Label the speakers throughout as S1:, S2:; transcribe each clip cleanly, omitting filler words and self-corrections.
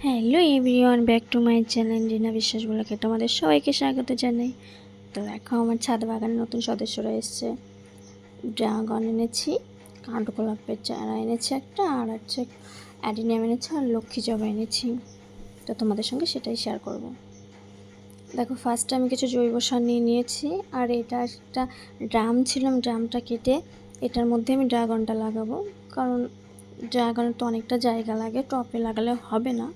S1: Hello everyone, back to my channel Rina Biswas ব্লগে তোমাদের সবাইকে স্বাগত জানাই। তো দেখো আমার ছাদ বাগানে নতুন সদস্যরা এসছে। ড্রাগন এনেছি, কাঠগোলাপের চারা এনেছি একটা, আর হচ্ছে অ্যাডিনিয়াম এনেছি, আর লক্ষ্মী জবা এনেছি। তো তোমাদের সঙ্গে সেটাই শেয়ার করব। দেখো ফার্স্টে আমি কিছু জৈব সার নিয়ে নিয়েছি, আর এটা একটা ড্রাম ছিল, ড্রামটা কেটে এটার মধ্যে আমি ড্রাগনটা লাগাবো। কারণ ড্রাগনের তো অনেকটা জায়গা লাগে, টপে লাগালে হবে না,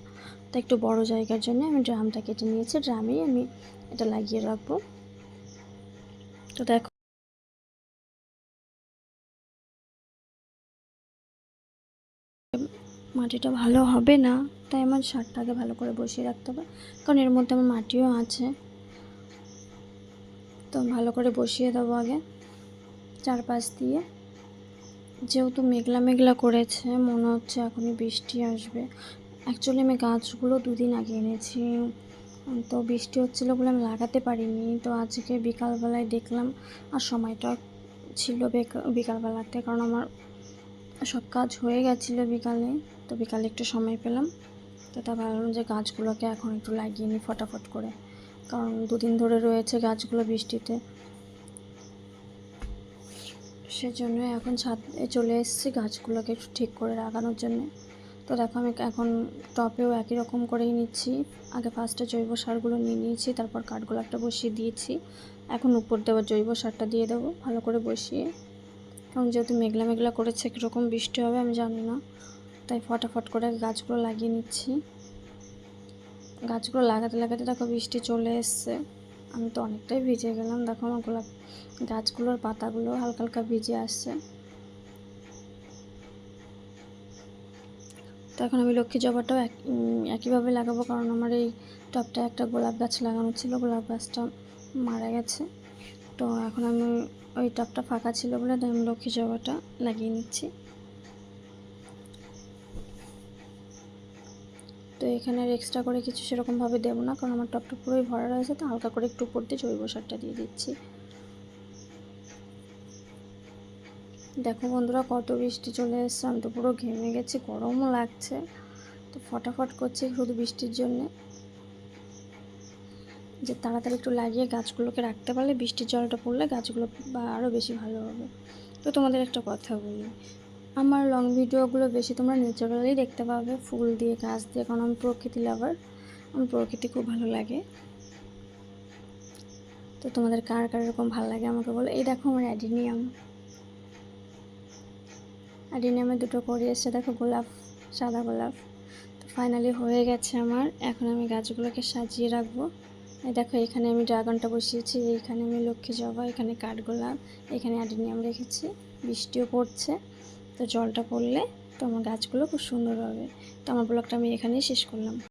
S1: তো একটু বড় জায়গার জন্য আমি ড্রামটা কেটে নিয়েছি। ড্রামেই আমি এটা লাগিয়ে রাখবো। তো দেখো মাটিটা ভালো হবে না, তাই আমার সারটাকে ভালো করে বসিয়ে রাখতে হবে, কারণ এর মধ্যে আমার মাটিও আছে। তো ভালো করে বসিয়ে দেবো আগে চারপাশ দিয়ে। যেহেতু মেঘলা মেঘলা করেছে, মনে হচ্ছে এখনই বৃষ্টি আসবে। অ্যাকচুয়ালি আমি গাছগুলো দুদিন আগে এনেছি, তো বৃষ্টি হচ্ছিলো বলে আমি লাগাতে পারিনি। তো আজকে বিকালবেলায় দেখলাম, আর সময়টা ছিল বিকালবেলাতে, কারণ আমার সব কাজ হয়ে গেছিলো বিকালে। তো বিকালে একটু সময় পেলাম, তো তা ভাবলাম যে গাছগুলোকে এখন একটু লাগিয়ে নিই ফটাফট করে, কারণ দুদিন ধরে রয়েছে গাছগুলো বৃষ্টিতে। সেজন্য এখন ছাদে চলে এসেছি গাছগুলোকে একটু ঠিক করে লাগানোর জন্য। তো দেখো আমি এখন টপেও একই রকম করেই নিচ্ছি। আগে ফার্স্টে জৈব সারগুলো নিয়ে নিয়েছি, তারপর কাঠগোলাপটা বসিয়ে দিয়েছি। এখন উপর দেওয়ার জৈব সারটা দিয়ে দেবো ভালো করে বসিয়ে, কারণ যেহেতু মেঘলা মেঘলা করেছে, কীরকম বৃষ্টি হবে আমি জানি না, তাই ফটাফট করে গাছগুলো লাগিয়ে নিচ্ছি। গাছগুলো লাগাতে লাগাতে দেখো বৃষ্টি চলে এসছে, আমি তো অনেকটাই ভিজে গেলাম। দেখো আমার গোলাপ গাছগুলোর পাতাগুলো হালকা হালকা ভিজে আসছে। তো এখন আমি লক্ষ্মী জবাটাও একইভাবে লাগাবো, কারণ আমার এই টবটা একটা গোলাপ গাছ লাগানো ছিল, গোলাপ গাছটা মারা গেছে। তো এখন আমি ওই টবটা ফাঁকা ছিল বলে আমি লক্ষ্মী জবাটা লাগিয়ে নিচ্ছি। তো এখানে আর এক্সট্রা করে কিছু সেরকমভাবে দেবো না, কারণ আমার টবটা পুরোই ভরা রয়েছে। তো হালকা করে একটু উপর দিয়ে জৈব সারটা দিয়ে দিচ্ছি। দেখো বন্ধুরা কত বৃষ্টি চলে এসছে, আমি তো পুরো ঘেমে গেছি, গরমও লাগছে। তো ফটাফট করছি শুধু বৃষ্টির জন্যে, যে তাড়াতাড়ি একটু লাগিয়ে গাছগুলোকে রাখতে পারলে বৃষ্টির জলটা পড়লে গাছগুলো আরও বেশি ভালো হবে। তো তোমাদের একটা কথা বলি, আমার লং ভিডিওগুলো বেশি তোমরা ন্যাচারালি দেখতে পাবে, ফুল দিয়ে গাছ দিয়ে, কারণ আমি প্রকৃতি লাভার, আমার প্রকৃতি খুব ভালো লাগে। তো তোমাদের কার কার এরকম ভালো লাগে আমাকে বলো। এই দেখো আমার অ্যাডিনিয়ামে দুটো করে এসছে, দেখো গোলাপ, সাদা গোলাপ। তো ফাইনালি হয়ে গেছে আমার। এখন আমি গাছগুলোকে সাজিয়ে রাখবো। এই দেখো এখানে আমি ড্রাগনটা বসিয়েছি, এইখানে আমি লক্ষ্মী জবা, এখানে কাঠগোলাপ, এখানে অ্যাডিনিয়াম রেখেছি। বৃষ্টিও পড়ছে, তো জলটা পড়লে তো আমার গাছগুলো খুব সুন্দর হবে। তো আমার ব্লগটা আমি এখানেই শেষ করলাম।